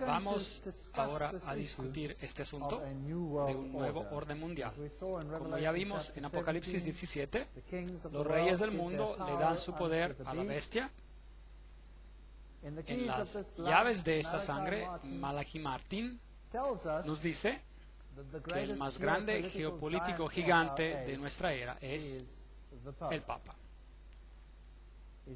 Vamos ahora a discutir este asunto de un nuevo orden mundial. Como ya vimos en Apocalipsis 17, los reyes del mundo le dan su poder a la bestia. En las llaves de esta sangre, Malachi Martin nos dice que el más grande geopolítico gigante de nuestra era es el Papa.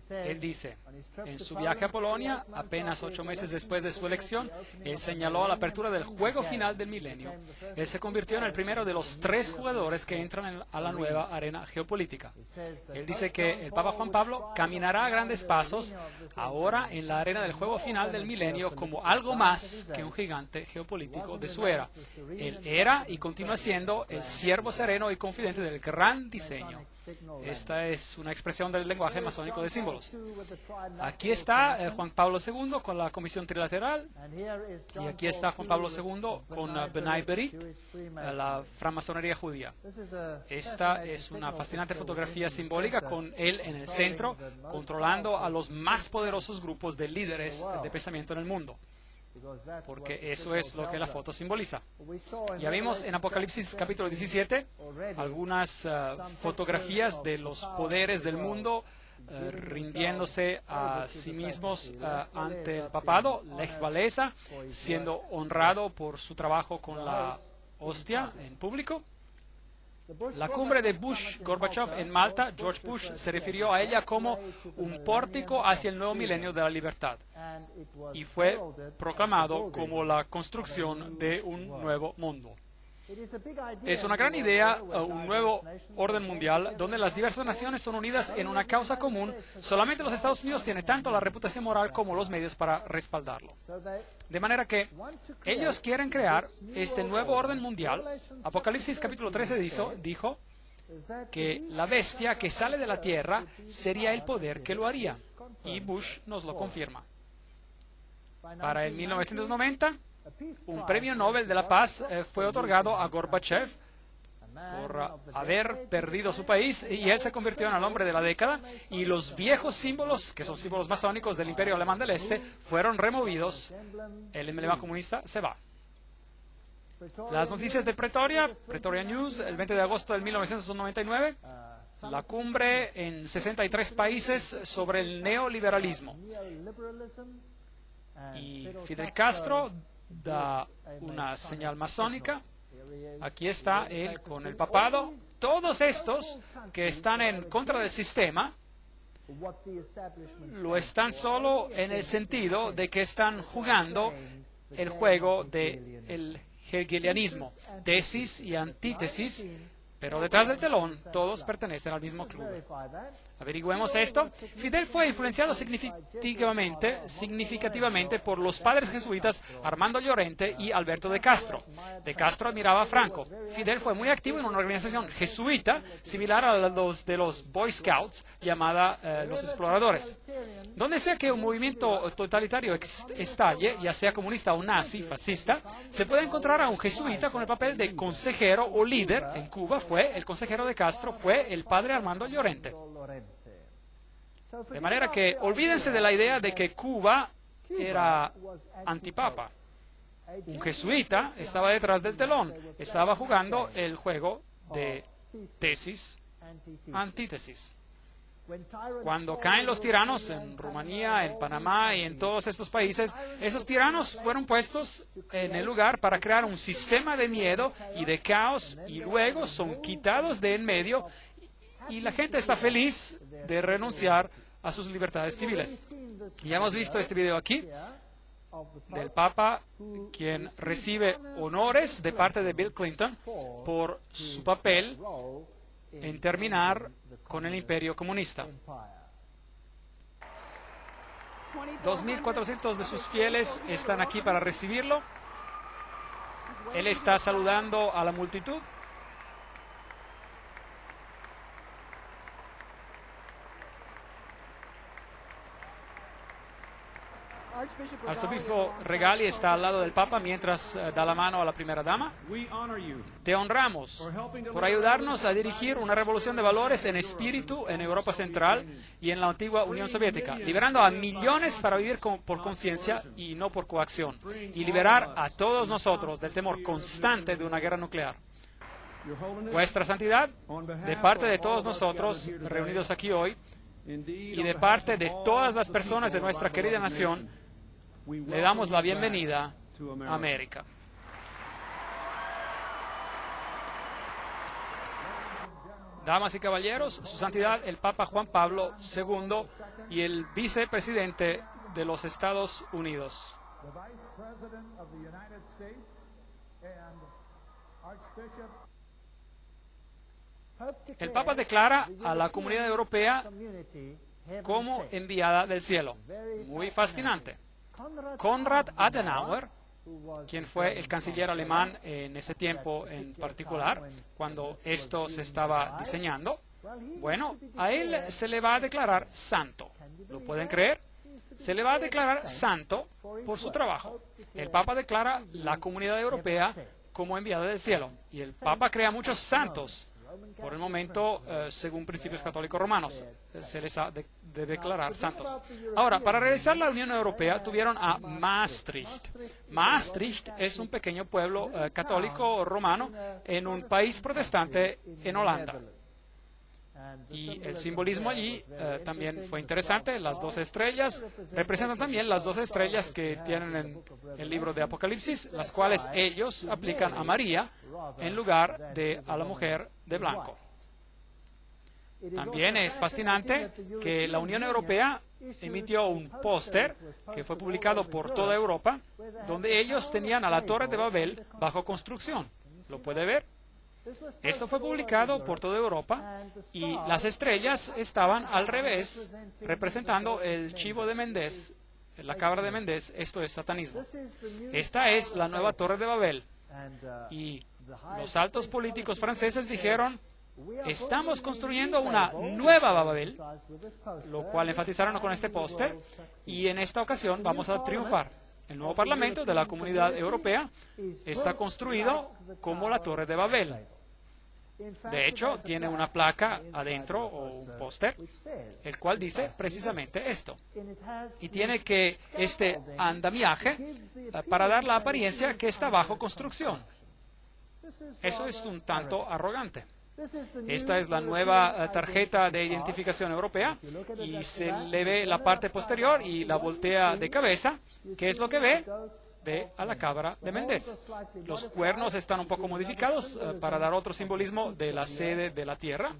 Él dice, en su viaje a Polonia, apenas 8 meses después de su elección, él señaló la apertura del juego final del milenio. Él se convirtió en el primero de los 3 jugadores que entran a la nueva arena geopolítica. Él dice que el Papa Juan Pablo caminará a grandes pasos ahora en la arena del juego final del milenio como algo más que un gigante geopolítico de su era. Él era y continúa siendo el siervo sereno y confidente del gran diseño. Esta es una expresión del lenguaje masónico de símbolos. Aquí está Juan Pablo II con la Comisión Trilateral, y aquí está Juan Pablo II con B'nai B'rith, la francmasonería judía. Esta es una fascinante fotografía simbólica con él en el centro, controlando a los más poderosos grupos de líderes de pensamiento en el mundo, porque eso es lo que la foto simboliza. Ya vimos en Apocalipsis capítulo 17 algunas fotografías de los poderes del mundo rindiéndose a sí mismos ante el papado, Lech Walesa, siendo honrado por su trabajo con la hostia en público. La cumbre de Bush-Gorbachev en Malta, George Bush se refirió a ella como un pórtico hacia el nuevo milenio de la libertad, y fue proclamado como la construcción de un nuevo mundo. Es una gran idea, un nuevo orden mundial donde las diversas naciones son unidas en una causa común. Solamente los Estados Unidos tienen tanto la reputación moral como los medios para respaldarlo. De manera que ellos quieren crear este nuevo orden mundial. Apocalipsis capítulo 13 dijo que la bestia que sale de la tierra sería el poder que lo haría. Y Bush nos lo confirma. Para el 1990, un premio Nobel de la Paz fue otorgado a Gorbachev por haber perdido su país, y él se convirtió en el hombre de la década, y los viejos símbolos, que son símbolos masónicos del Imperio Alemán del Este, fueron removidos. El emblema comunista se va. Las noticias de Pretoria News, el 20 de agosto de 1999, la cumbre en 63 países sobre el neoliberalismo. Y Fidel Castro da una señal masónica. Aquí está él con el papado. Todos estos que están en contra del sistema lo están solo en el sentido de que están jugando el juego del hegelianismo, tesis y antítesis, pero detrás del telón todos pertenecen al mismo club. Averigüemos esto. Fidel fue influenciado significativamente por los padres jesuitas Armando Llorente y Alberto de Castro. De Castro admiraba a Franco. Fidel fue muy activo en una organización jesuita similar a los de los Boy Scouts, llamada los Exploradores. Donde sea que un movimiento totalitario estalle, ya sea comunista o nazi, fascista, se puede encontrar a un jesuita con el papel de consejero o líder. En Cuba fue el consejero de Castro, fue el padre Armando Llorente. De manera que olvídense de la idea de que Cuba era antipapa. Un jesuita estaba detrás del telón, estaba jugando el juego de tesis, antítesis. Cuando caen los tiranos en Rumanía, en Panamá y en todos estos países, esos tiranos fueron puestos en el lugar para crear un sistema de miedo y de caos, y luego son quitados de en medio y la gente está feliz de renunciar a sus libertades civiles. Ya hemos visto este video aquí del Papa, quien recibe honores de parte de Bill Clinton por su papel en terminar con el imperio comunista. 2.400 de sus fieles están aquí para recibirlo. Él está saludando a la multitud. Arzobispo Regali está al lado del Papa mientras da la mano a la primera dama. Te honramos por ayudarnos a dirigir una revolución de valores en espíritu en Europa Central y en la antigua Unión Soviética, liberando a millones para vivir por conciencia y no por coacción, y liberar a todos nosotros del temor constante de una guerra nuclear. Vuestra Santidad, de parte de todos nosotros reunidos aquí hoy, y de parte de todas las personas de nuestra querida nación, le damos la bienvenida a América. Damas y caballeros, Su Santidad el Papa Juan Pablo II y el vicepresidente de los Estados Unidos. El Papa declara a la Comunidad Europea como enviada del cielo. Muy fascinante. Konrad Adenauer, quien fue el canciller alemán en ese tiempo en particular, cuando esto se estaba diseñando, bueno, a él se le va a declarar santo. ¿Lo pueden creer? Se le va a declarar santo por su trabajo. El Papa declara la Comunidad Europea como enviada del cielo. Y el Papa crea muchos santos. Por el momento, según principios católicos romanos, se les ha de declarar santos. Ahora, para realizar la Unión Europea, tuvieron a Maastricht. Maastricht es un pequeño pueblo católico romano en un país protestante en Holanda. Y el simbolismo allí también fue interesante. Las 12 estrellas representan también las 12 estrellas que tienen en el libro de Apocalipsis, las cuales ellos aplican a María en lugar de a la mujer de blanco. También es fascinante que la Unión Europea emitió un póster que fue publicado por toda Europa, donde ellos tenían a la Torre de Babel bajo construcción. ¿Lo puede ver? Esto fue publicado por toda Europa y las estrellas estaban al revés, representando el chivo de Mendés, la cabra de Mendés. Esto es satanismo. Esta es la nueva Torre de Babel. Y los altos políticos franceses dijeron: estamos construyendo una nueva Babel, lo cual enfatizaron con este póster, y en esta ocasión vamos a triunfar. El nuevo Parlamento de la Comunidad Europea está construido como la Torre de Babel. De hecho, tiene una placa adentro o un póster, el cual dice precisamente esto. Y tiene que este andamiaje para dar la apariencia que está bajo construcción. Eso es un tanto arrogante. Esta es la nueva tarjeta de identificación europea y se le ve la parte posterior y la voltea de cabeza. ¿Qué es lo que ve? Ve a la cabra de Mendés. Los cuernos están un poco modificados para dar otro simbolismo de la sede de la tierra,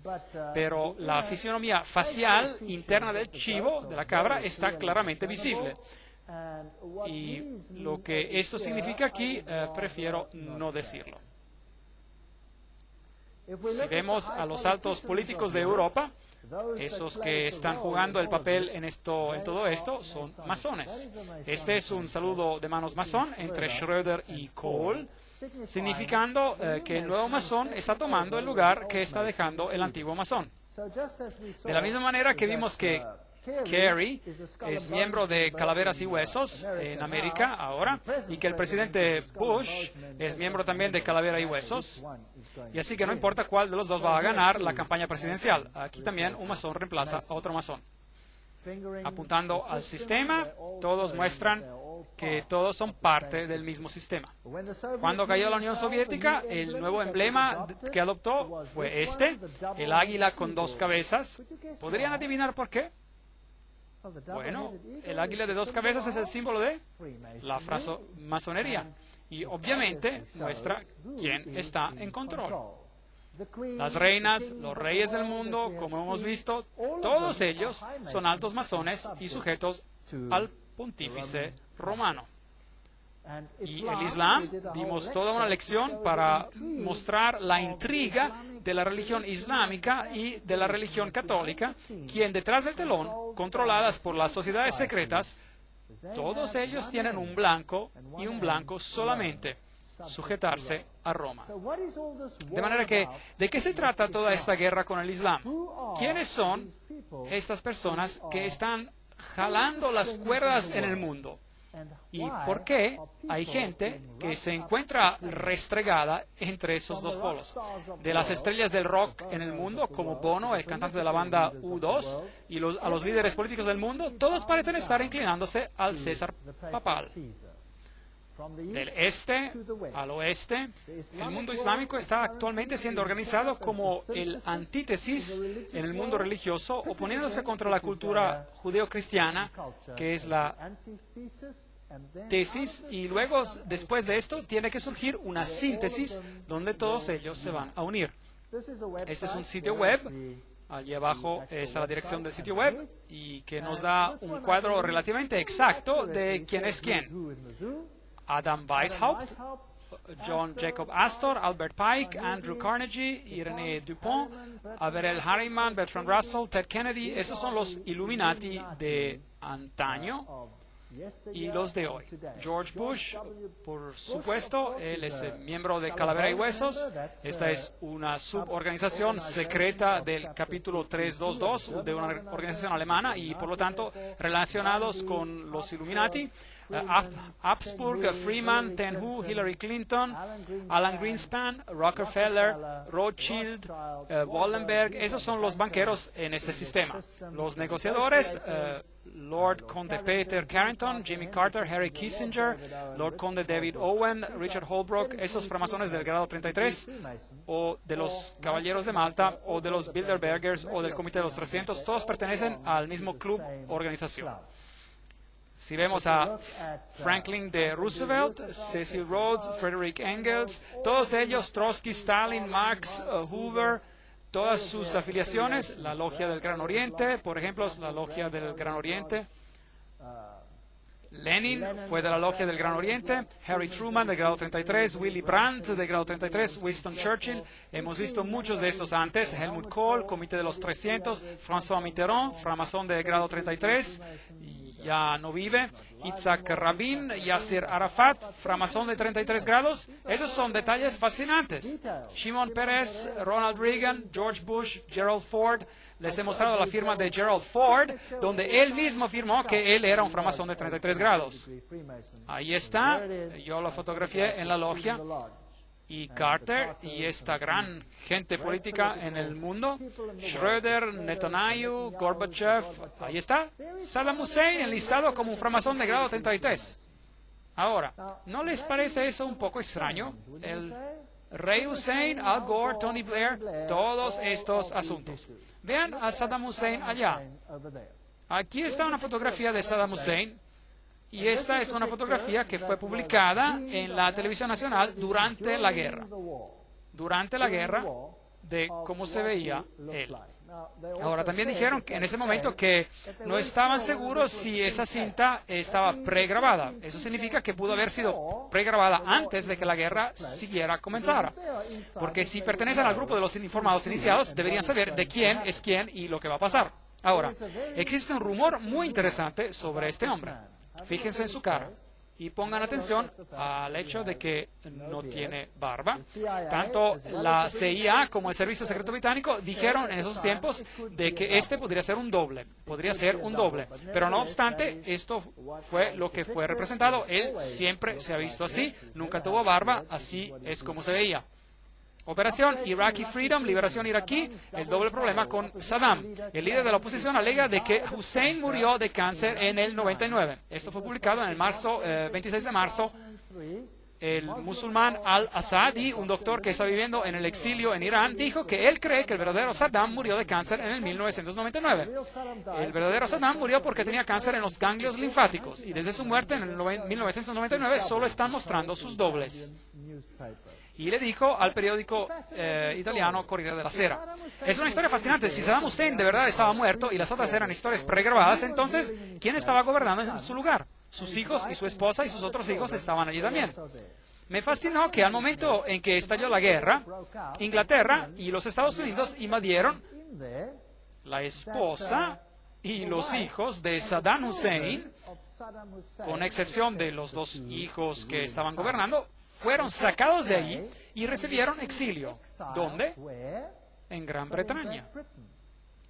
pero la fisionomía facial interna del chivo, de la cabra, está claramente visible. Y lo que esto significa aquí, prefiero no decirlo. Si vemos a los altos políticos de Europa, Esos que están jugando el papel en todo esto son masones. Este es un saludo de manos masón entre Schröder y Kohl, significando que el nuevo masón está tomando el lugar que está dejando el antiguo masón. De la misma manera que vimos que Kerry es miembro de Calaveras y Huesos en América ahora, y que el presidente Bush es miembro también de Calavera y Huesos, y así que no importa cuál de los dos va a ganar la campaña presidencial. Aquí también un masón reemplaza a otro masón. Apuntando al sistema, todos muestran que todos son parte del mismo sistema. Cuando cayó la Unión Soviética, el nuevo emblema que adoptó fue el águila con dos cabezas. ¿Podrían adivinar por qué? Bueno, el águila de dos cabezas es el símbolo de la masonería y obviamente muestra quién está en control. Las reinas, los reyes del mundo, como hemos visto, todos ellos son altos masones y sujetos al pontífice romano. Y el Islam, dimos toda una lección para mostrar la intriga de la religión islámica y de la religión católica, quien detrás del telón, controladas por las sociedades secretas, todos ellos tienen un blanco y un blanco solamente, sujetarse a Roma. De manera que, ¿de qué se trata toda esta guerra con el Islam? ¿Quiénes son estas personas que están jalando las cuerdas en el mundo? ¿Y por qué hay gente que se encuentra restregada entre esos dos polos? De las estrellas del rock en el mundo, como Bono, el cantante de la banda U2, y a los líderes políticos del mundo, todos parecen estar inclinándose al César papal. Del este al oeste, el mundo islámico está actualmente siendo organizado como el antítesis en el mundo religioso, oponiéndose contra la cultura judeo-cristiana, que es la tesis, y luego, después de esto, tiene que surgir una síntesis donde todos ellos se van a unir. Este es un sitio web. Allí abajo está la dirección del sitio web y que nos da un cuadro relativamente exacto de quién es quién. Adam Weishaupt, John Jacob Astor, Albert Pike, Andrew Carnegie, Irene Dupont, Averell Harriman, Bertrand Russell, Ted Kennedy. Esos son los Illuminati de antaño y los de hoy. George Bush, por supuesto, él es miembro de Calavera y Huesos. Esta es una suborganización secreta del capítulo 322 de una organización alemana y, por lo tanto, relacionados con los Illuminati. Habsburg, Freeman, Ten Hu, Hillary Clinton, Alan Greenspan, Rockefeller, Rothschild, Wallenberg. Esos son los banqueros en este sistema. Los negociadores, Lord Conde Peter Carrington, Jimmy Carter, Harry Kissinger, Lord Conde David Owen, Richard Holbrooke, esos framasones del grado 33, o de los Caballeros de Malta, o de los Bilderbergers, o del Comité de los 300, todos pertenecen al mismo club organización. Si vemos a Franklin D. Roosevelt, Cecil Rhodes, Frederick Engels, todos ellos, Trotsky, Stalin, Marx, Hoover, todas sus afiliaciones, la Logia del Gran Oriente, por ejemplo, la Logia del Gran Oriente. Lenin fue de la Logia del Gran Oriente, Harry Truman de grado 33, Willy Brandt de grado 33, Winston Churchill, hemos visto muchos de estos antes, Helmut Kohl, Comité de los 300, François Mitterrand, framasón de grado 33, ya no vive, Yitzhak Rabin, Yasser Arafat, framasón de 33 grados. Esos son detalles fascinantes. Shimon Peres, Ronald Reagan, George Bush, Gerald Ford. Les he mostrado la firma de Gerald Ford, donde él mismo afirmó que él era un framasón de 33 grados. Ahí está, yo lo fotografié en la logia. Y Carter y esta gran gente política en el mundo, Schröder, Netanyahu, Gorbachev, ahí está, Saddam Hussein enlistado como un framasón de grado 33. Ahora, ¿no les parece eso un poco extraño? El rey Hussein, Al Gore, Tony Blair, todos estos asuntos. Vean a Saddam Hussein allá. Aquí está una fotografía de Saddam Hussein. Y esta es una fotografía que fue publicada en la televisión nacional durante la guerra de cómo se veía él. Ahora, también dijeron que en ese momento que no estaban seguros si esa cinta estaba pregrabada. Eso significa que pudo haber sido pregrabada antes de que la guerra siguiera comenzara. Porque si pertenecen al grupo de los informados iniciados, deberían saber de quién es quién y lo que va a pasar. Ahora, existe un rumor muy interesante sobre este hombre. Fíjense en su cara. Y pongan atención al hecho de que no tiene barba. Tanto la CIA como el Servicio Secreto Británico dijeron en esos tiempos de que este podría ser un doble. Podría ser un doble. Pero no obstante, esto fue lo que fue representado. Él siempre se ha visto así. Nunca tuvo barba. Así es como se veía. Operación Iraqi Freedom, liberación iraquí, el doble problema con Saddam. El líder de la oposición alega de que Hussein murió de cáncer en el 99. Esto fue publicado en el 26 de marzo. El musulmán al-Assadi, un doctor que está viviendo en el exilio en Irán, dijo que él cree que el verdadero Saddam murió de cáncer en el 1999. El verdadero Saddam murió porque tenía cáncer en los ganglios linfáticos y desde su muerte en el 1999 solo están mostrando sus dobles. Y le dijo al periódico italiano Corriere della Sera. Es una historia fascinante. Si Saddam Hussein de verdad estaba muerto y las otras eran historias pregrabadas, entonces, ¿quién estaba gobernando en su lugar? Sus hijos y su esposa y sus otros hijos estaban allí también. Me fascinó que al momento en que estalló la guerra, Inglaterra y los Estados Unidos invadieron la esposa y los hijos de Saddam Hussein, con excepción de los dos hijos que estaban gobernando, fueron sacados de allí y recibieron exilio. ¿Dónde? En Gran Bretaña.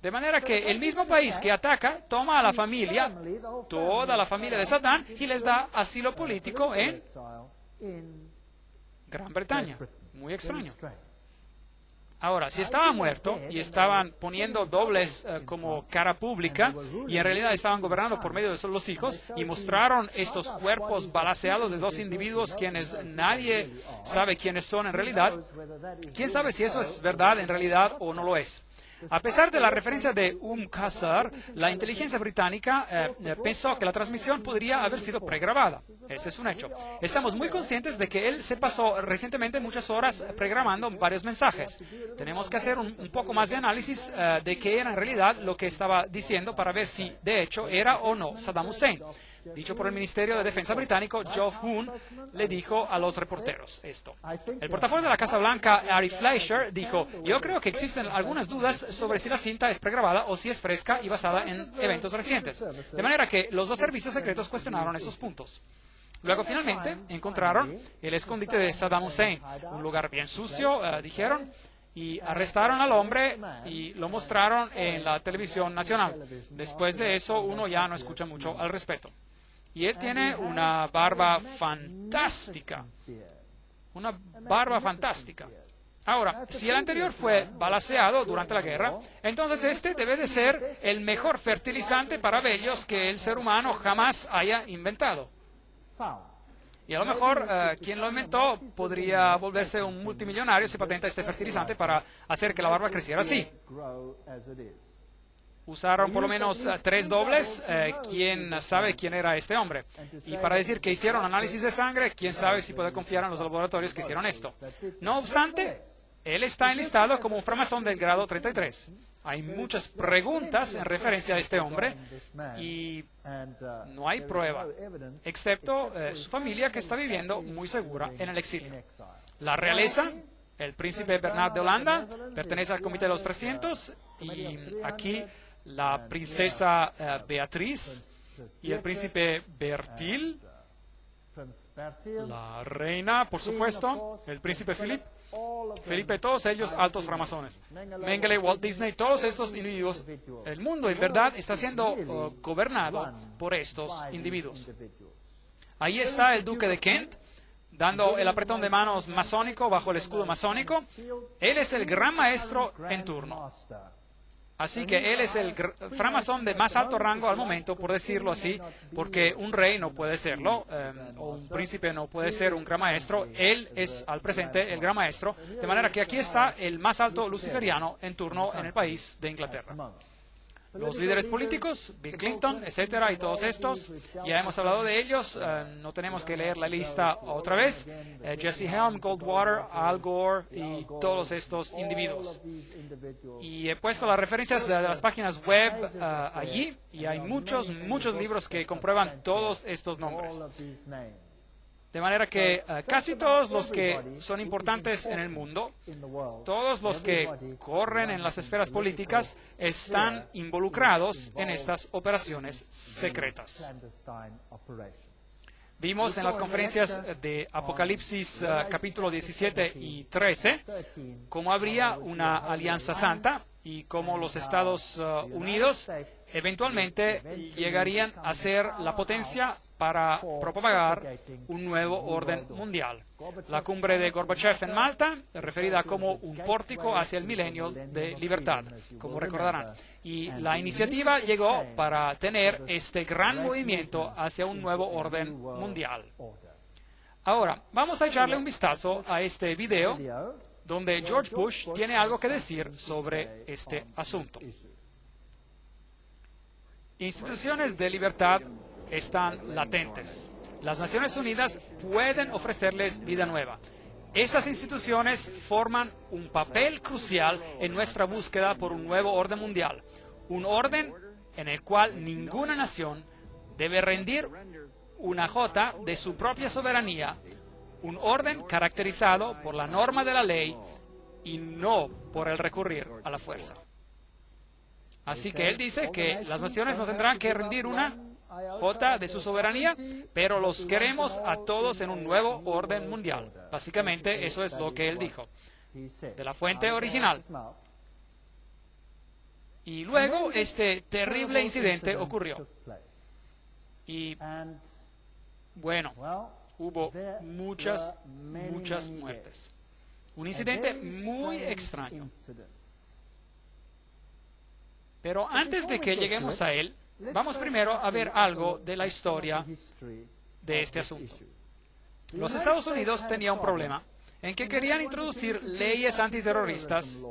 De manera que el mismo país que ataca toma a la familia, toda la familia de Saddam, y les da asilo político en Gran Bretaña. Muy extraño. Ahora, si estaba muerto y estaban poniendo dobles como cara pública y en realidad estaban gobernando por medio de solo los hijos y mostraron estos cuerpos balaceados de dos individuos quienes nadie sabe quiénes son en realidad, ¿quién sabe si eso es verdad en realidad o no lo es? A pesar de la referencia de Qasr, la inteligencia británica pensó que la transmisión podría haber sido pregrabada. Ese es un hecho. Estamos muy conscientes de que él se pasó recientemente muchas horas pregrabando varios mensajes. Tenemos que hacer un poco más de análisis de qué era en realidad lo que estaba diciendo para ver si de hecho era o no Saddam Hussein. Dicho por el Ministerio de Defensa británico, Geoff Huhn le dijo a los reporteros esto. El portavoz de la Casa Blanca, Ari Fleischer, dijo: yo creo que existen algunas dudas sobre si la cinta es pregrabada o si es fresca y basada en eventos recientes. De manera que los dos servicios secretos cuestionaron esos puntos. Luego, finalmente, encontraron el escondite de Saddam Hussein, un lugar bien sucio, dijeron, y arrestaron al hombre y lo mostraron en la televisión nacional. Después de eso, uno ya no escucha mucho al respecto. Y él tiene una barba fantástica. Una barba fantástica. Ahora, si el anterior fue balaceado durante la guerra, entonces este debe de ser el mejor fertilizante para vellos que el ser humano jamás haya inventado. Y a lo mejor quien lo inventó podría volverse un multimillonario si patenta este fertilizante para hacer que la barba creciera así. Usaron por lo menos 3 dobles. ¿Quién sabe quién era este hombre? Y para decir que hicieron análisis de sangre, ¿quién sabe si puede confiar en los laboratorios que hicieron esto? No obstante, él está enlistado como un framasón del grado 33. Hay muchas preguntas en referencia a este hombre y no hay prueba, excepto su familia que está viviendo muy segura en el exilio. La realeza, el príncipe Bernard de Holanda, pertenece al Comité de los 300 y aquí la princesa Beatriz y el príncipe Bertil, la reina, por supuesto, el príncipe Felipe, todos ellos altos framasones. Mengele, Walt Disney, todos estos individuos. El mundo, en verdad, está siendo gobernado por estos individuos. Ahí está el duque de Kent, dando el apretón de manos masónico bajo el escudo masónico. Él es el gran maestro en turno. Así que él es el framasón de más alto rango al momento, por decirlo así, porque un rey no puede serlo, o un príncipe no puede ser un gran maestro. Él es al presente el gran maestro, de manera que aquí está el más alto luciferiano en turno en el país de Inglaterra. Los líderes políticos, Bill Clinton, etcétera, y todos estos, ya hemos hablado de ellos, no tenemos que leer la lista otra vez. Jesse Helm, Goldwater, Al Gore y todos estos individuos. Y he puesto las referencias de las páginas web allí, y hay muchos libros que comprueban todos estos nombres. De manera que casi todos los que son importantes en el mundo, todos los que corren en las esferas políticas, están involucrados en estas operaciones secretas. Vimos en las conferencias de Apocalipsis capítulo 17 y 13 cómo habría una alianza santa y cómo los Estados Unidos eventualmente llegarían a ser la potencia para propagar un nuevo orden mundial. La cumbre de Gorbachev en Malta, referida como un pórtico hacia el milenio de libertad, como recordarán. Y la iniciativa llegó para tener este gran movimiento hacia un nuevo orden mundial. Ahora, vamos a echarle un vistazo a este video donde George Bush tiene algo que decir sobre este asunto. Instituciones de libertad están latentes. Las Naciones Unidas pueden ofrecerles vida nueva. Estas instituciones forman un papel crucial en nuestra búsqueda por un nuevo orden mundial, un orden en el cual ninguna nación debe rendir una jota de su propia soberanía, un orden caracterizado por la norma de la ley y no por el recurrir a la fuerza. Así que él dice que las naciones no tendrán que rendir una jota de su soberanía, pero los queremos a todos en un nuevo orden mundial. Básicamente eso es lo que él dijo, de la fuente original. Y luego este terrible incidente ocurrió. Y bueno, hubo muchas muertes. Un incidente muy extraño. Pero antes de que lleguemos a él, vamos primero a ver algo de la historia de este asunto. Los Estados Unidos tenían un problema en que querían introducir leyes antiterroristas,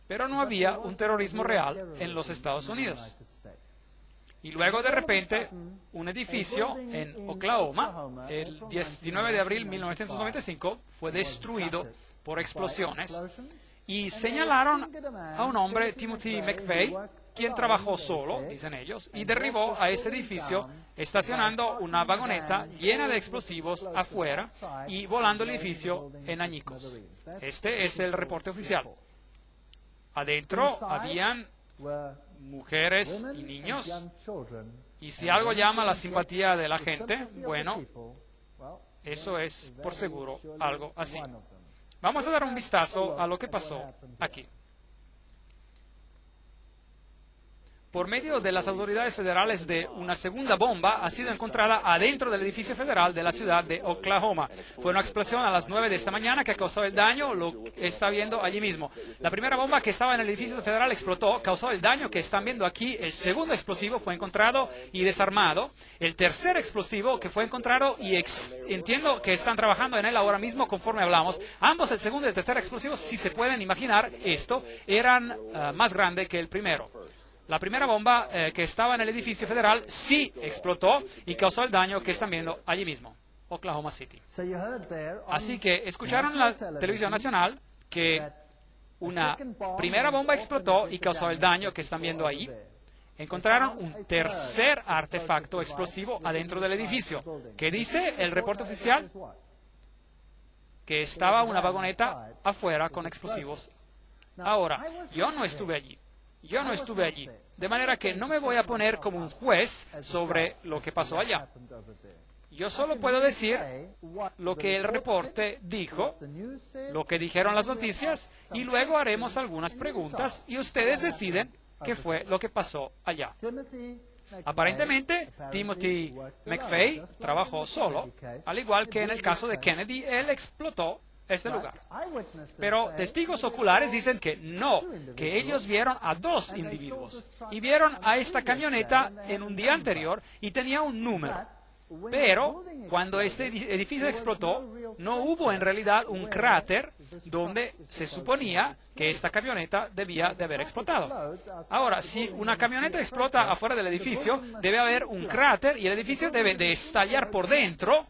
pero no había un terrorismo real en los Estados Unidos. Y luego, de repente, un edificio en Oklahoma, el 19 de abril de 1995, fue destruido por explosiones. Y señalaron a un hombre, Timothy McVeigh, quien trabajó solo, dicen ellos, y derribó a este edificio estacionando una vagoneta llena de explosivos afuera y volando el edificio en añicos. Este es el reporte oficial. Adentro habían mujeres y niños, y si algo llama la simpatía de la gente, bueno, eso es por seguro algo así. Vamos a dar un vistazo a lo que pasó aquí. Por medio de las autoridades federales, una segunda bomba ha sido encontrada adentro del edificio federal de la ciudad de Oklahoma. Fue una explosión a las 9 de esta mañana que causó el daño, lo está viendo allí mismo. La primera bomba que estaba en el edificio federal explotó, causó el daño que están viendo aquí. El segundo explosivo fue encontrado y desarmado. El tercer explosivo que fue encontrado, y entiendo que están trabajando en él ahora mismo conforme hablamos. Ambos, el segundo y el tercer explosivo, si se pueden imaginar esto, eran más grandes que el primero. La primera bomba que estaba en el edificio federal sí explotó y causó el daño que están viendo allí mismo, Oklahoma City. Así que escucharon en la televisión nacional que una primera bomba explotó y causó el daño que están viendo ahí. Encontraron un tercer artefacto explosivo adentro del edificio. ¿Qué dice el reporte oficial? Que estaba una vagoneta afuera con explosivos. Ahora, yo no estuve allí. De manera que no me voy a poner como un juez sobre lo que pasó allá. Yo solo puedo decir lo que el reporte dijo, lo que dijeron las noticias, y luego haremos algunas preguntas y ustedes deciden qué fue lo que pasó allá. Aparentemente, Timothy McVeigh trabajó solo, al igual que en el caso de Kennedy, él explotó este lugar. Pero testigos oculares dicen que no, que ellos vieron a dos individuos y vieron a esta camioneta en un día anterior y tenía un número. Pero cuando este edificio explotó, no hubo en realidad un cráter donde se suponía que esta camioneta debía de haber explotado. Ahora, si una camioneta explota afuera del edificio, debe haber un cráter y el edificio debe de estallar por dentro,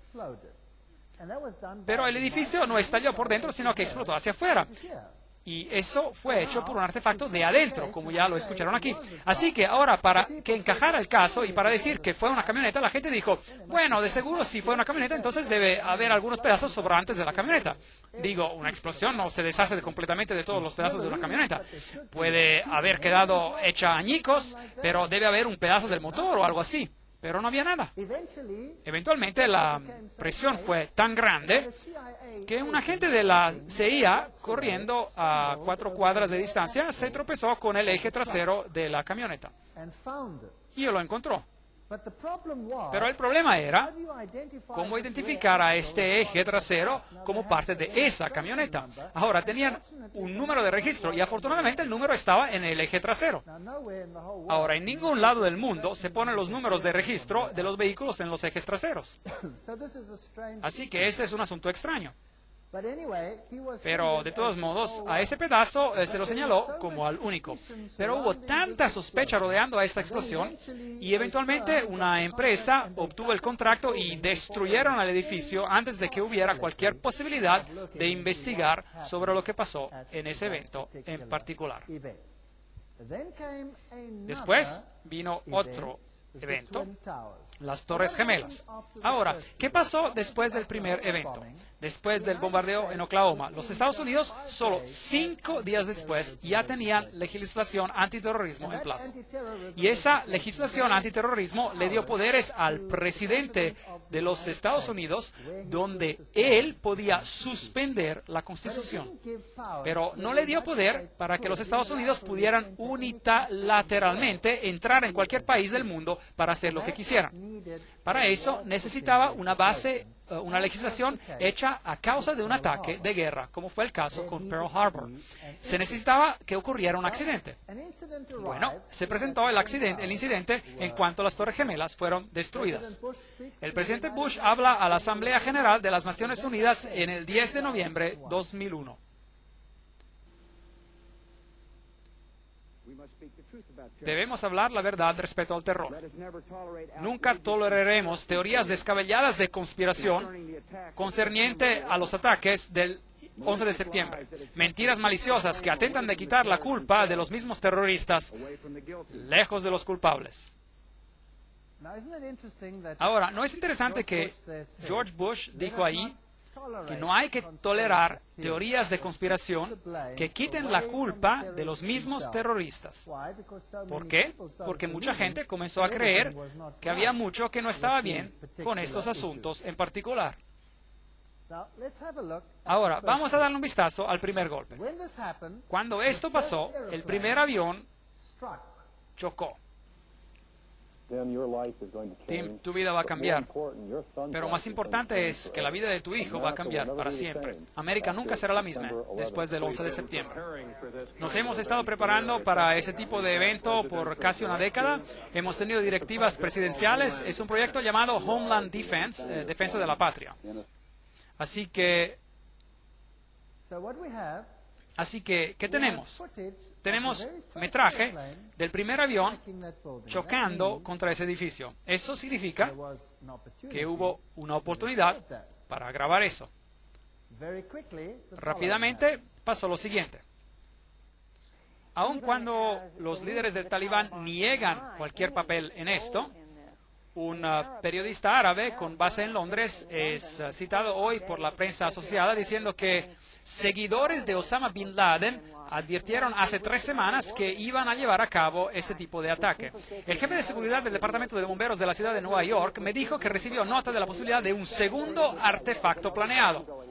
pero el edificio no estalló por dentro, sino que explotó hacia afuera. Y eso fue hecho por un artefacto de adentro, como ya lo escucharon aquí. Así que ahora, para que encajara el caso y para decir que fue una camioneta, la gente dijo, bueno, de seguro si fue una camioneta, entonces debe haber algunos pedazos sobrantes de la camioneta. Digo, una explosión no se deshace completamente de todos los pedazos de una camioneta. Puede haber quedado hecha añicos, pero debe haber un pedazo del motor o algo así. Pero no había nada. Eventualmente la presión fue tan grande que un agente de la CIA, corriendo a 4 cuadras de distancia, se tropezó con el eje trasero de la camioneta. Y lo encontró. Pero el problema era cómo identificar a este eje trasero como parte de esa camioneta. Ahora, tenían un número de registro y afortunadamente el número estaba en el eje trasero. Ahora, en ningún lado del mundo se ponen los números de registro de los vehículos en los ejes traseros. Así que este es un asunto extraño. Pero de todos modos, a ese pedazo se lo señaló como al único. Pero hubo tanta sospecha rodeando a esta explosión y eventualmente una empresa obtuvo el contrato y destruyeron el edificio antes de que hubiera cualquier posibilidad de investigar sobre lo que pasó en ese evento en particular. Después vino otro evento, las Torres Gemelas. Ahora, ¿qué pasó después del primer evento? Después del bombardeo en Oklahoma, los Estados Unidos, solo 5 días después, ya tenían legislación antiterrorismo en plazo. Y esa legislación antiterrorismo le dio poderes al presidente de los Estados Unidos, donde él podía suspender la Constitución. Pero no le dio poder para que los Estados Unidos pudieran unilateralmente entrar en cualquier país del mundo para hacer lo que quisieran. Para eso necesitaba una base, una legislación hecha a causa de un ataque de guerra, como fue el caso con Pearl Harbor. Se necesitaba que ocurriera un accidente. Bueno, se presentó el incidente en cuanto las Torres Gemelas fueron destruidas. El presidente Bush habla a la Asamblea General de las Naciones Unidas en el 10 de noviembre de 2001. Debemos hablar la verdad respecto al terror. Nunca toleraremos teorías descabelladas de conspiración concerniente a los ataques del 11 de septiembre. Mentiras maliciosas que atentan de quitar la culpa de los mismos terroristas, lejos de los culpables. Ahora, ¿no es interesante que George Bush dijo ahí que no hay que tolerar teorías de conspiración que quiten la culpa de los mismos terroristas? ¿Por qué? Porque mucha gente comenzó a creer que había mucho que no estaba bien con estos asuntos en particular. Ahora, vamos a darle un vistazo al primer golpe. Cuando esto pasó, el primer avión chocó. Tim, tu vida va a cambiar. Pero más importante es que la vida de tu hijo va a cambiar para siempre. América nunca será la misma después del 11 de septiembre. Nos hemos estado preparando para ese tipo de evento por casi una década. Hemos tenido directivas presidenciales. Es un proyecto llamado Homeland Defense, Defensa de la Patria. Así que, ¿qué tenemos? Tenemos metraje del primer avión chocando contra ese edificio. Eso significa que hubo una oportunidad para grabar eso. Rápidamente pasó lo siguiente. Aun cuando los líderes del Talibán niegan cualquier papel en esto, un periodista árabe con base en Londres es citado hoy por la prensa asociada diciendo que seguidores de Osama Bin Laden advirtieron hace 3 semanas que iban a llevar a cabo ese tipo de ataque. El jefe de seguridad del Departamento de Bomberos de la ciudad de Nueva York me dijo que recibió nota de la posibilidad de un segundo artefacto planeado.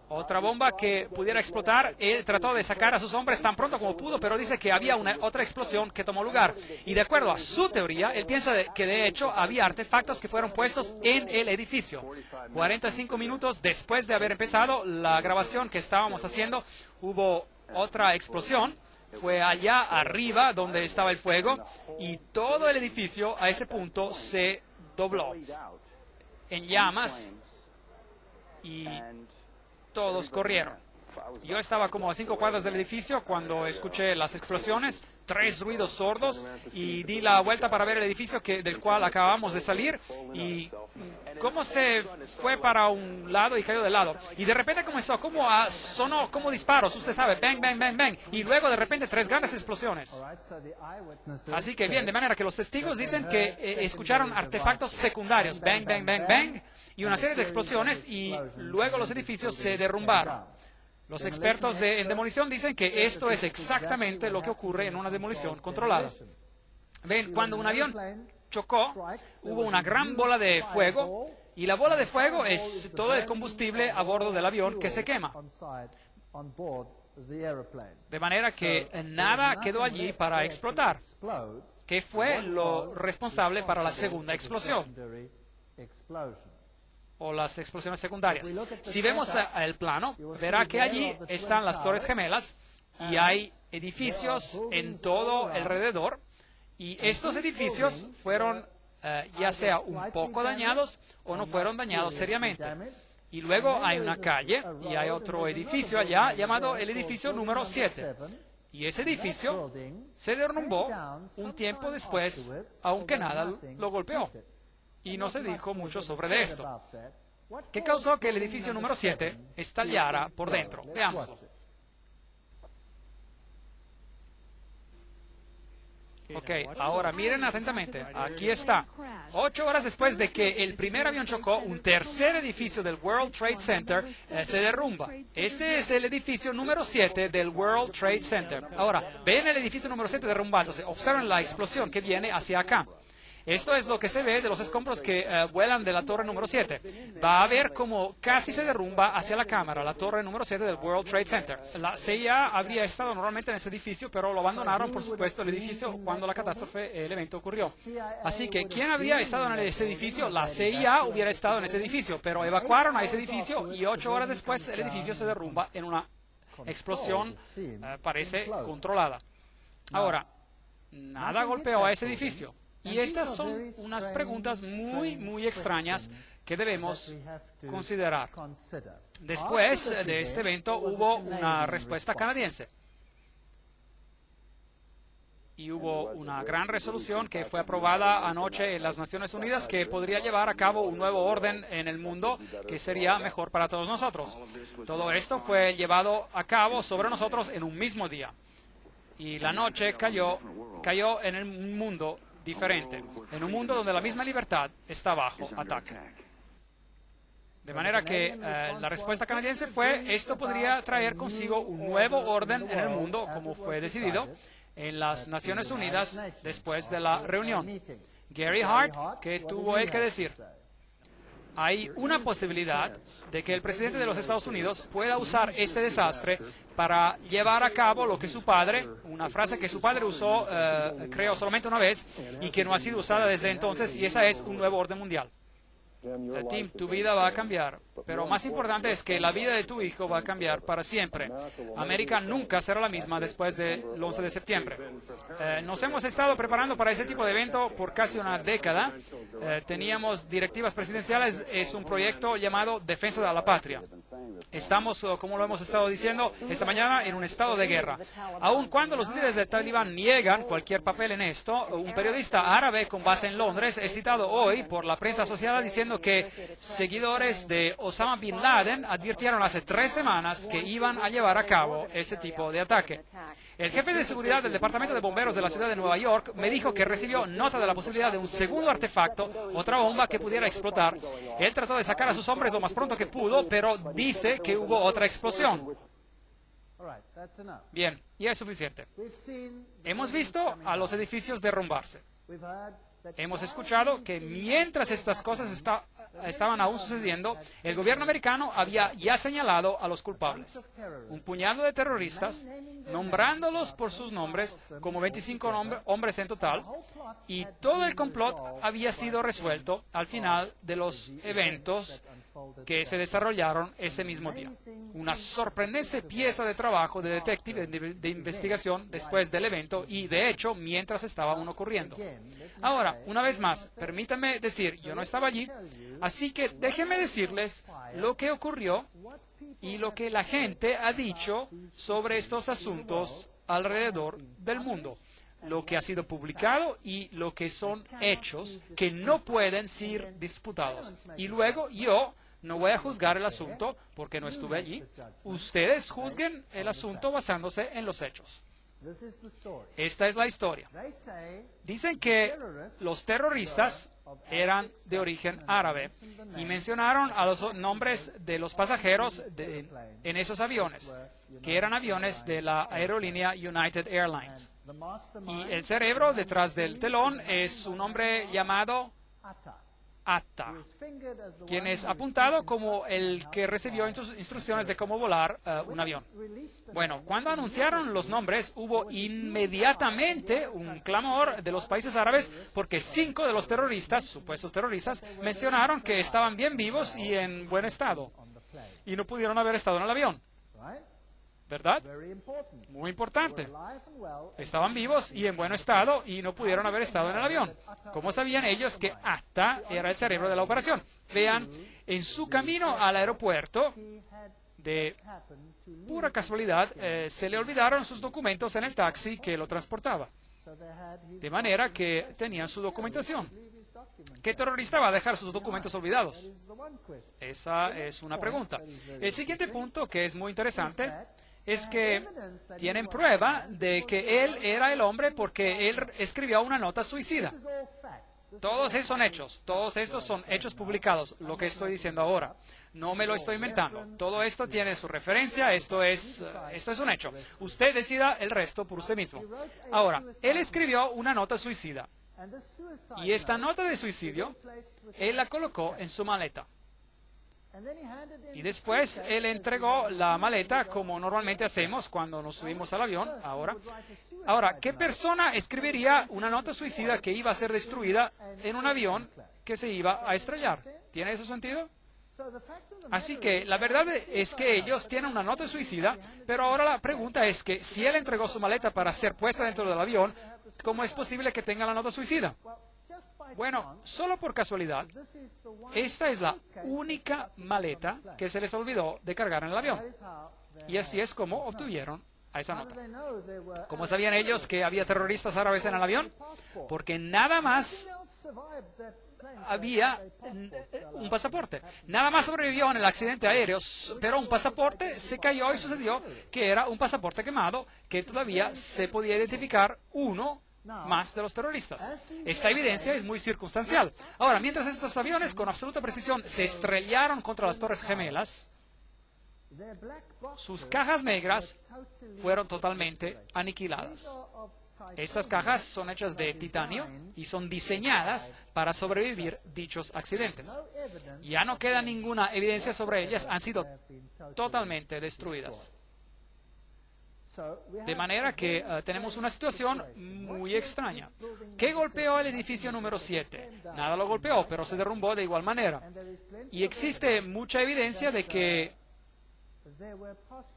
Otra bomba que pudiera explotar. Él trató de sacar a sus hombres tan pronto como pudo, pero dice que había otra explosión que tomó lugar. Y de acuerdo a su teoría, él piensa que de hecho había artefactos que fueron puestos en el edificio. 45 minutos después de haber empezado la grabación que estábamos haciendo, hubo otra explosión. Fue allá arriba donde estaba el fuego y todo el edificio a ese punto se dobló en llamas y todos corrieron. Yo estaba como a 5 cuadras del edificio cuando escuché las explosiones, 3 ruidos sordos, y di la vuelta para ver el edificio del cual acabamos de salir, y cómo se fue para un lado y cayó de lado. Y de repente comenzó, sonó como disparos, usted sabe, bang, bang, bang, bang, y luego de repente 3 grandes explosiones. Así que bien, de manera que los testigos dicen que escucharon artefactos secundarios, bang, bang, bang, bang, y una serie de explosiones, y luego los edificios se derrumbaron. Los expertos en demolición dicen que esto es exactamente lo que ocurre en una demolición controlada. Ven, cuando un avión chocó, hubo una gran bola de fuego, y la bola de fuego es todo el combustible a bordo del avión que se quema. De manera que nada quedó allí para explotar, que fue lo responsable para la segunda explosión, o las explosiones secundarias. Si vemos el plano, verá que allí están las Torres Gemelas y hay edificios en todo alrededor, y estos edificios fueron ya sea un poco dañados o no fueron dañados seriamente. Y luego hay una calle y hay otro edificio allá llamado el edificio número 7. Y ese edificio se derrumbó un tiempo después, aunque nada lo golpeó. Y no se dijo mucho sobre esto. ¿Qué causó que el edificio número 7 estallara por dentro? Veámoslo. Ok, ahora miren atentamente. Aquí está. 8 horas después de que el primer avión chocó, un tercer edificio del World Trade Center se derrumba. Este es el edificio número 7 del World Trade Center. Ahora, ven el edificio número 7 derrumbándose. Observen la explosión que viene hacia acá. Esto es lo que se ve de los escombros que vuelan de la torre número 7. Va a ver cómo casi se derrumba hacia la cámara, la torre número 7 del World Trade Center. La CIA habría estado normalmente en ese edificio, pero lo abandonaron, por supuesto, el edificio cuando la catástrofe, el evento ocurrió. Así que, ¿quién habría estado en ese edificio? La CIA hubiera estado en ese edificio, pero evacuaron a ese edificio y 8 horas después el edificio se derrumba en una explosión, parece, controlada. Ahora, nada golpeó a ese edificio. Y estas son unas preguntas muy, muy extrañas que debemos considerar. Después de este evento hubo una respuesta canadiense. Y hubo una gran resolución que fue aprobada anoche en las Naciones Unidas que podría llevar a cabo un nuevo orden en el mundo que sería mejor para todos nosotros. Todo esto fue llevado a cabo sobre nosotros en un mismo día. Y la noche cayó en el mundo diferente, en un mundo donde la misma libertad está bajo ataque. De manera que la respuesta canadiense fue, esto podría traer consigo un nuevo orden en el mundo, como fue decidido en las Naciones Unidas después de la reunión. Gary Hart, ¿qué tuvo él que decir? Hay una posibilidad de que el presidente de los Estados Unidos pueda usar este desastre para llevar a cabo lo que su padre, una frase que su padre usó, creo, solamente una vez y que no ha sido usada desde entonces, y esa es un nuevo orden mundial. Tim, tu vida va a cambiar, pero más importante es que la vida de tu hijo va a cambiar para siempre. América nunca será la misma después del 11 de septiembre. Nos hemos estado preparando para ese tipo de evento por casi una década. Teníamos directivas presidenciales, es un proyecto llamado Defensa de la Patria. Estamos, como lo hemos estado diciendo esta mañana, en un estado de guerra. Aun cuando los líderes del Talibán niegan cualquier papel en esto, un periodista árabe con base en Londres es citado hoy por la prensa asociada diciendo que seguidores de Osama Bin Laden advirtieron hace 3 semanas que iban a llevar a cabo ese tipo de ataque. El jefe de seguridad del Departamento de Bomberos de la ciudad de Nueva York me dijo que recibió nota de la posibilidad de un segundo artefacto, otra bomba que pudiera explotar. Él trató de sacar a sus hombres lo más pronto que pudo, pero dice que hubo otra explosión. Bien, ya es suficiente. Hemos visto a los edificios derrumbarse. Hemos escuchado que mientras estas cosas estaban aún sucediendo, el gobierno americano había ya señalado a los culpables. Un puñado de terroristas, nombrándolos por sus nombres, como 25 hombres en total, y todo el complot había sido resuelto al final de los eventos que se desarrollaron ese mismo día. Una sorprendente pieza de trabajo de detective de investigación después del evento y, de hecho, mientras estaba aún ocurriendo. Ahora, una vez más, permítanme decir, yo no estaba allí, así que déjenme decirles lo que ocurrió y lo que la gente ha dicho sobre estos asuntos alrededor del mundo, lo que ha sido publicado y lo que son hechos que no pueden ser disputados. Y luego yo no voy a juzgar el asunto porque no estuve allí. Ustedes juzguen el asunto basándose en los hechos. Esta es la historia. Dicen que los terroristas eran de origen árabe y mencionaron a los nombres de los pasajeros en esos aviones, que eran aviones de la aerolínea United Airlines. Y el cerebro detrás del telón es un hombre llamado Atta, quien es apuntado como el que recibió instrucciones de cómo volar un avión. Bueno, cuando anunciaron los nombres, hubo inmediatamente un clamor de los países árabes porque 5 de los terroristas, supuestos terroristas, mencionaron que estaban bien vivos y en buen estado y no pudieron haber estado en el avión. ¿Verdad? Muy importante. Estaban vivos y en buen estado y no pudieron haber estado en el avión. ¿Cómo sabían ellos que Atta era el cerebro de la operación? Vean, en su camino al aeropuerto, de pura casualidad, se le olvidaron sus documentos en el taxi que lo transportaba. De manera que tenían su documentación. ¿Qué terrorista va a dejar sus documentos olvidados? Esa es una pregunta. El siguiente punto, que es muy interesante, es que tienen prueba de que él era el hombre porque él escribió una nota suicida. Todos esos son hechos, todos estos son hechos publicados, lo que estoy diciendo ahora. No me lo estoy inventando. Todo esto tiene su referencia, esto es un hecho. Usted decida el resto por usted mismo. Ahora, él escribió una nota suicida. Y esta nota de suicidio, él la colocó en su maleta. Y después él entregó la maleta como normalmente hacemos cuando nos subimos al avión. Ahora, ¿qué persona escribiría una nota suicida que iba a ser destruida en un avión que se iba a estrellar? ¿Tiene eso sentido? Así que la verdad es que ellos tienen una nota suicida, pero ahora la pregunta es que si él entregó su maleta para ser puesta dentro del avión, ¿cómo es posible que tenga la nota suicida? Bueno, solo por casualidad, esta es la única maleta que se les olvidó de cargar en el avión. Y así es como obtuvieron a esa nota. ¿Cómo sabían ellos que había terroristas árabes en el avión? Porque nada más había un pasaporte. Nada más sobrevivió en el accidente aéreo, pero un pasaporte se cayó y sucedió que era un pasaporte quemado que todavía se podía identificar uno más de los terroristas. Esta evidencia es muy circunstancial. Ahora, mientras estos aviones con absoluta precisión se estrellaron contra las Torres Gemelas, sus cajas negras fueron totalmente aniquiladas. Estas cajas son hechas de titanio y son diseñadas para sobrevivir dichos accidentes. Ya no queda ninguna evidencia sobre ellas, han sido totalmente destruidas. De manera que tenemos una situación muy extraña. ¿Qué golpeó el edificio número 7? Nada lo golpeó, pero se derrumbó de igual manera. Y existe mucha evidencia de que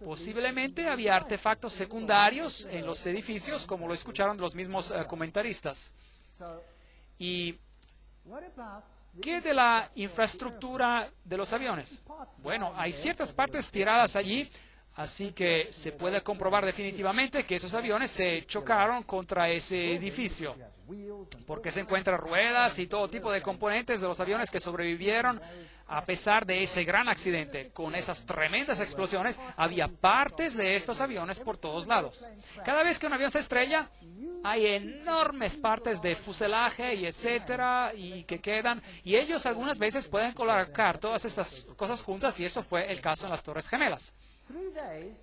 posiblemente había artefactos secundarios en los edificios, como lo escucharon los mismos comentaristas. ¿Y qué de la infraestructura de los aviones? Bueno, hay ciertas partes tiradas allí, así que se puede comprobar definitivamente que esos aviones se chocaron contra ese edificio, porque se encuentran ruedas y todo tipo de componentes de los aviones que sobrevivieron a pesar de ese gran accidente. Con esas tremendas explosiones, había partes de estos aviones por todos lados. Cada vez que un avión se estrella, hay enormes partes de fuselaje y etcétera, y que quedan, y ellos algunas veces pueden colocar todas estas cosas juntas, y eso fue el caso en las Torres Gemelas.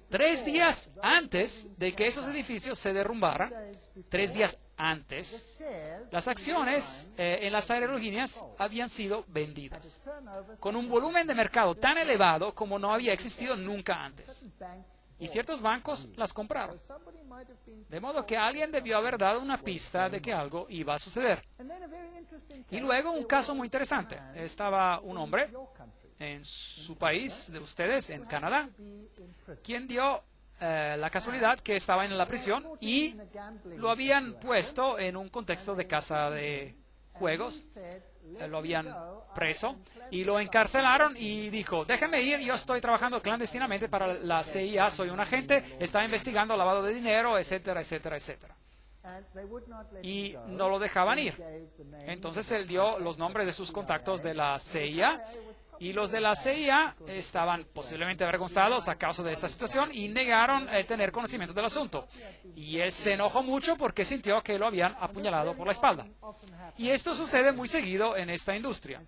3 días antes de que esos edificios se derrumbaran, 3 días antes, las acciones en las aerolíneas habían sido vendidas, con un volumen de mercado tan elevado como no había existido nunca antes. Y ciertos bancos las compraron. De modo que alguien debió haber dado una pista de que algo iba a suceder. Y luego un caso muy interesante. Estaba un hombre en su país de ustedes, en Canadá, quien dio la casualidad que estaba en la prisión y lo habían puesto en un contexto de casa de juegos lo habían preso y lo encarcelaron y dijo, déjenme ir, yo estoy trabajando clandestinamente para la CIA, soy un agente, estaba investigando lavado de dinero, etcétera, etcétera, etcétera. Y no lo dejaban ir. Entonces él dio los nombres de sus contactos de la CIA y los de la CIA estaban posiblemente avergonzados a causa de esta situación y negaron tener conocimiento del asunto. Y él se enojó mucho porque sintió que lo habían apuñalado por la espalda. Y esto sucede muy seguido en esta industria.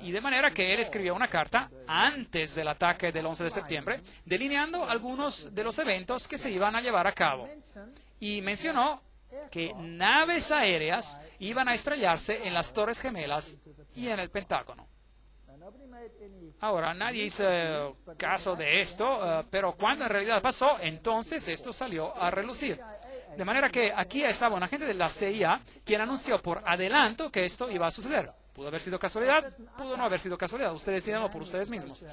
Y de manera que él escribió una carta antes del ataque del 11 de septiembre, delineando algunos de los eventos que se iban a llevar a cabo. Y mencionó que naves aéreas iban a estrellarse en las Torres Gemelas y en el Pentágono. Ahora, nadie hizo caso de esto, pero cuando en realidad pasó, entonces esto salió a relucir. De manera que aquí estaba un agente de la CIA quien anunció por adelanto que esto iba a suceder. ¿Pudo haber sido casualidad? Pudo no haber sido casualidad. Ustedes díganlo por ustedes mismos.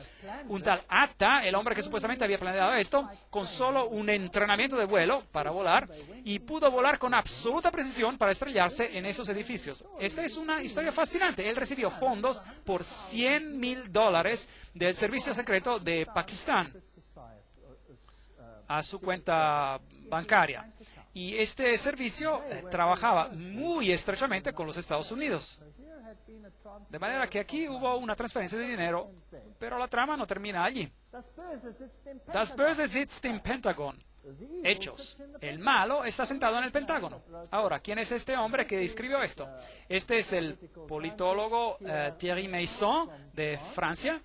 Un tal Atta, el hombre que supuestamente había planeado esto, con solo un entrenamiento de vuelo para volar, y pudo volar con absoluta precisión para estrellarse en esos edificios. Esta es una historia fascinante. Él recibió fondos por $100,000 del servicio secreto de Pakistán a su cuenta bancaria. Y este servicio trabajaba muy estrechamente con los Estados Unidos. De manera que aquí hubo una transferencia de dinero, pero la trama no termina allí. Das Böse sitzt im Pentagon. Hechos. El malo está sentado en el Pentágono. Ahora, ¿quién es este hombre que escribió esto? Este es el politólogo Thierry Meyssan de Francia.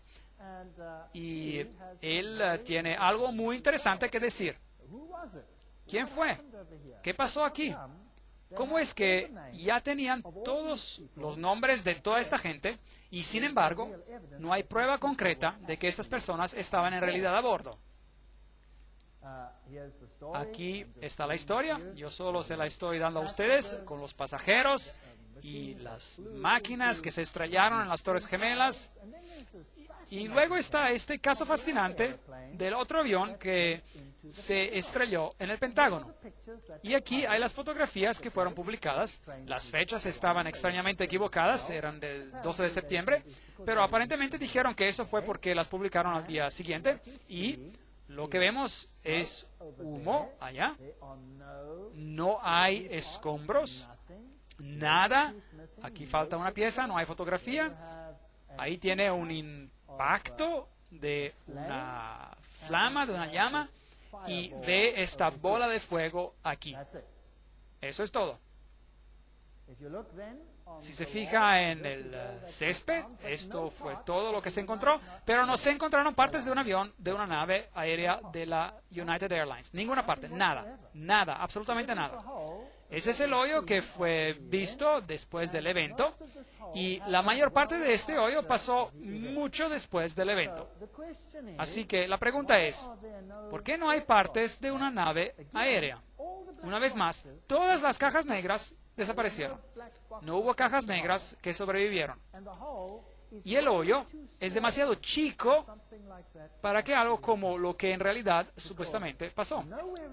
Y él tiene algo muy interesante que decir. ¿Quién fue? ¿Qué pasó aquí? ¿Cómo es que ya tenían todos los nombres de toda esta gente y, sin embargo, no hay prueba concreta de que estas personas estaban en realidad a bordo? Aquí está la historia. Yo solo se la estoy dando a ustedes con los pasajeros y las máquinas que se estrellaron en las Torres Gemelas. Y luego está este caso fascinante del otro avión que se estrelló en el Pentágono. Y aquí hay las fotografías que fueron publicadas. Las fechas estaban extrañamente equivocadas, eran del 12 de septiembre, pero aparentemente dijeron que eso fue porque las publicaron al día siguiente. Y lo que vemos es humo allá. No hay escombros, nada. Aquí falta una pieza, no hay fotografía. Ahí tiene un impacto de una flama, de una llama, y ve esta bola de fuego aquí. Eso es todo. Si se fija en el césped, esto fue todo lo que se encontró, pero no se encontraron partes de un avión, de una nave aérea de la United Airlines. Ninguna parte, nada, nada, absolutamente nada. Ese es el hoyo que fue visto después del evento, y la mayor parte de este hoyo pasó mucho después del evento. Así que la pregunta es, ¿por qué no hay partes de una nave aérea? Una vez más, todas las cajas negras desaparecieron. No hubo cajas negras que sobrevivieron. Y el hoyo es demasiado chico para que algo como lo que en realidad supuestamente pasó.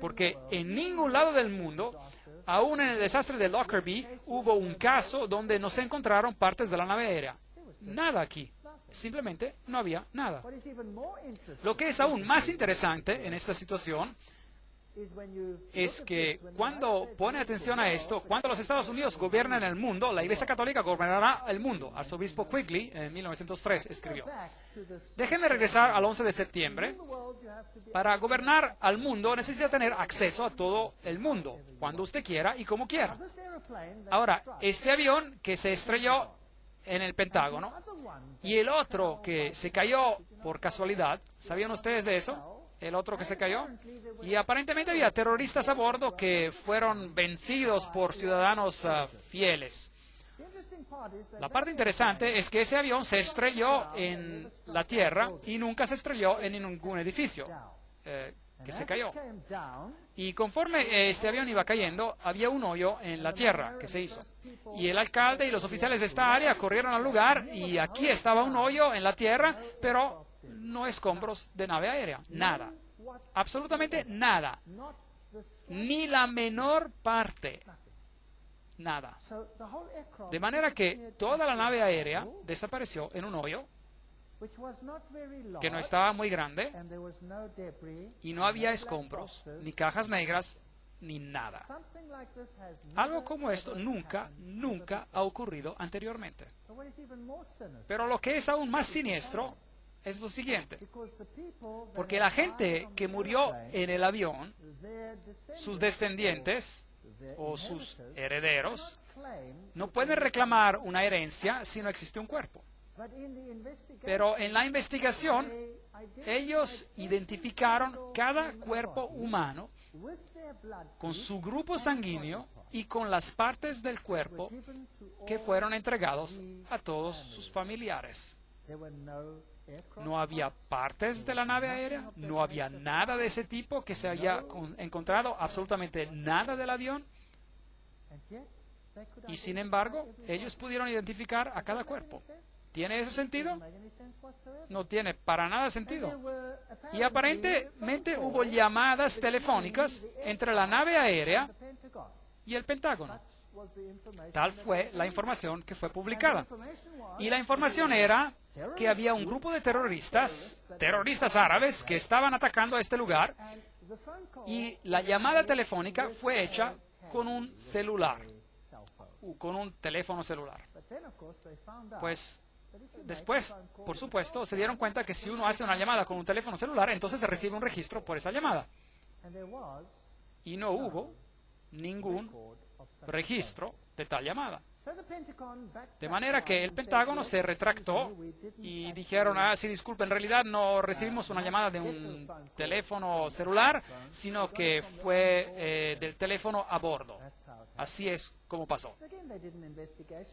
Porque en ningún lado del mundo, aún en el desastre de Lockerbie, hubo un caso donde no se encontraron partes de la nave aérea. Nada aquí. Simplemente no había nada. Lo que es aún más interesante en esta situación es que cuando pone atención a esto, cuando los Estados Unidos gobiernan el mundo, la Iglesia Católica gobernará el mundo. Arzobispo Quigley, en 1903, escribió. Déjenme regresar al 11 de septiembre. Para gobernar al mundo necesita tener acceso a todo el mundo, cuando usted quiera y como quiera. Ahora, este avión que se estrelló en el Pentágono y el otro que se cayó por casualidad, ¿sabían ustedes de eso? El otro que se cayó. Y aparentemente había terroristas a bordo que fueron vencidos por ciudadanos fieles. La parte interesante es que ese avión se estrelló en la tierra y nunca se estrelló en ningún edificio que se cayó. Y conforme este avión iba cayendo, había un hoyo en la tierra que se hizo. Y el alcalde y los oficiales de esta área corrieron al lugar y aquí estaba un hoyo en la tierra, pero no escombros de nave aérea, nada, absolutamente nada, ni la menor parte, nada. De manera que toda la nave aérea desapareció en un hoyo que no estaba muy grande y no había escombros, ni cajas negras, ni nada. Algo como esto nunca ha ocurrido anteriormente. Pero lo que es aún más siniestro es lo siguiente, porque la gente que murió en el avión, sus descendientes o sus herederos, no pueden reclamar una herencia si no existe un cuerpo. Pero en la investigación, ellos identificaron cada cuerpo humano con su grupo sanguíneo y con las partes del cuerpo que fueron entregados a todos sus familiares. No había partes de la nave aérea, no había nada de ese tipo que se había encontrado, absolutamente nada del avión. Y sin embargo, ellos pudieron identificar a cada cuerpo. ¿Tiene eso sentido? No tiene para nada sentido. Y aparentemente hubo llamadas telefónicas entre la nave aérea y el Pentágono. Tal fue la información que fue publicada. Y la información era que había un grupo de terroristas árabes, que estaban atacando a este lugar, y la llamada telefónica fue hecha con un celular, con un teléfono celular. Pues después, por supuesto, se dieron cuenta que si uno hace una llamada con un teléfono celular, entonces se recibe un registro por esa llamada. Y no hubo ningún registro de tal llamada. De manera que el Pentágono se retractó y dijeron, sí, disculpe, en realidad no recibimos una llamada de un teléfono celular, sino que fue del teléfono a bordo. Así es como pasó.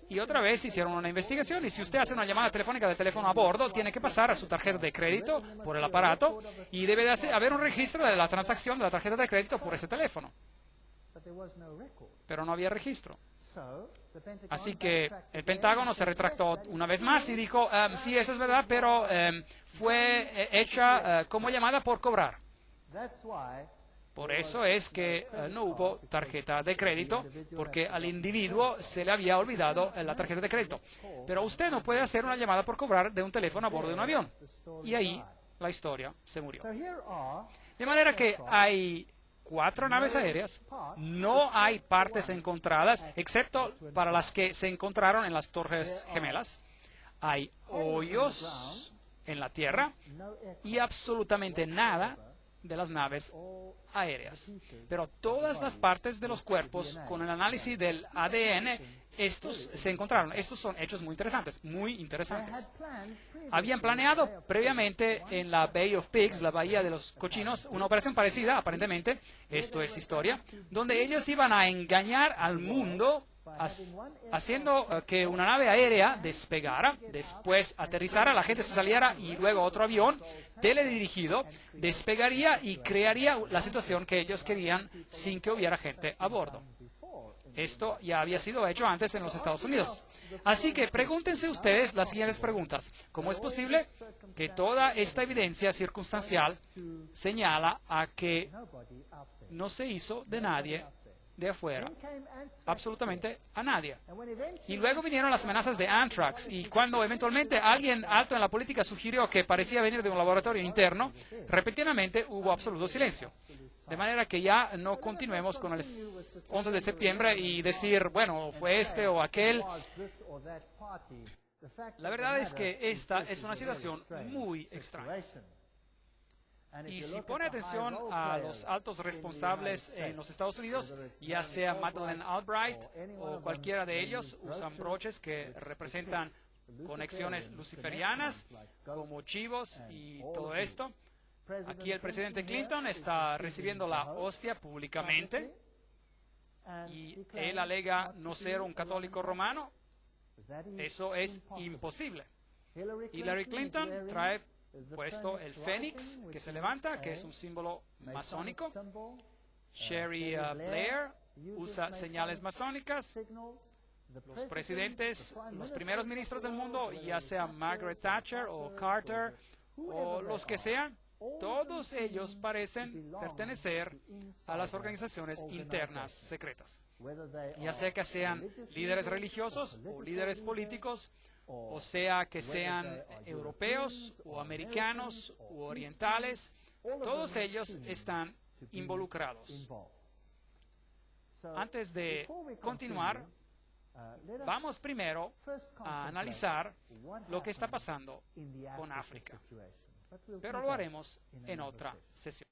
Y otra vez hicieron una investigación, y si usted hace una llamada telefónica del teléfono a bordo, tiene que pasar a su tarjeta de crédito por el aparato, y debe de haber un registro de la transacción de la tarjeta de crédito por ese teléfono. Pero no había registro. Así que el Pentágono se retractó una vez más y dijo, sí, eso es verdad, pero fue hecha como llamada por cobrar. Por eso es que no hubo tarjeta de crédito, porque al individuo se le había olvidado la tarjeta de crédito. Pero usted no puede hacer una llamada por cobrar de un teléfono a bordo de un avión. Y ahí la historia se murió. De manera que hay 4 naves aéreas, no hay partes encontradas, excepto para las que se encontraron en las Torres Gemelas. Hay hoyos en la tierra y absolutamente nada de las naves aéreas. Pero todas las partes de los cuerpos, con el análisis del ADN, estos se encontraron. Estos son hechos muy interesantes, muy interesantes. Habían planeado previamente en la Bay of Pigs, la Bahía de los Cochinos, una operación parecida, aparentemente, esto es historia, donde ellos iban a engañar al mundo haciendo que una nave aérea despegara, después aterrizara, la gente se saliera y luego otro avión teledirigido despegaría y crearía la situación que ellos querían sin que hubiera gente a bordo. Esto ya había sido hecho antes en los Estados Unidos. Así que pregúntense ustedes las siguientes preguntas. ¿Cómo es posible que toda esta evidencia circunstancial señala a que no se hizo de nadie de afuera? Absolutamente a nadie. Y luego vinieron las amenazas de Anthrax, y cuando eventualmente alguien alto en la política sugirió que parecía venir de un laboratorio interno, repentinamente hubo absoluto silencio. De manera que ya no continuemos con el 11 de septiembre y decir, bueno, fue este o aquel. La verdad es que esta es una situación muy extraña. Y si pone atención a los altos responsables en los Estados Unidos, ya sea Madeleine Albright o cualquiera de ellos, usan broches que representan conexiones luciferianas, como chivos y todo esto. Aquí el presidente Clinton está recibiendo la hostia públicamente y él alega no ser un católico romano. Eso es imposible. Hillary Clinton trae puesto el fénix que se levanta, que es un símbolo masónico. Sherry Blair usa señales masónicas. Los presidentes, los primeros ministros del mundo, ya sea Margaret Thatcher o Carter o los que sean, Todos ellos parecen pertenecer a las organizaciones internas secretas, ya sea que sean líderes religiosos o líderes políticos, o sea que sean europeos o americanos o orientales. Todos ellos están involucrados. Antes de continuar, vamos primero a analizar lo que está pasando con África, pero lo haremos en otra sesión.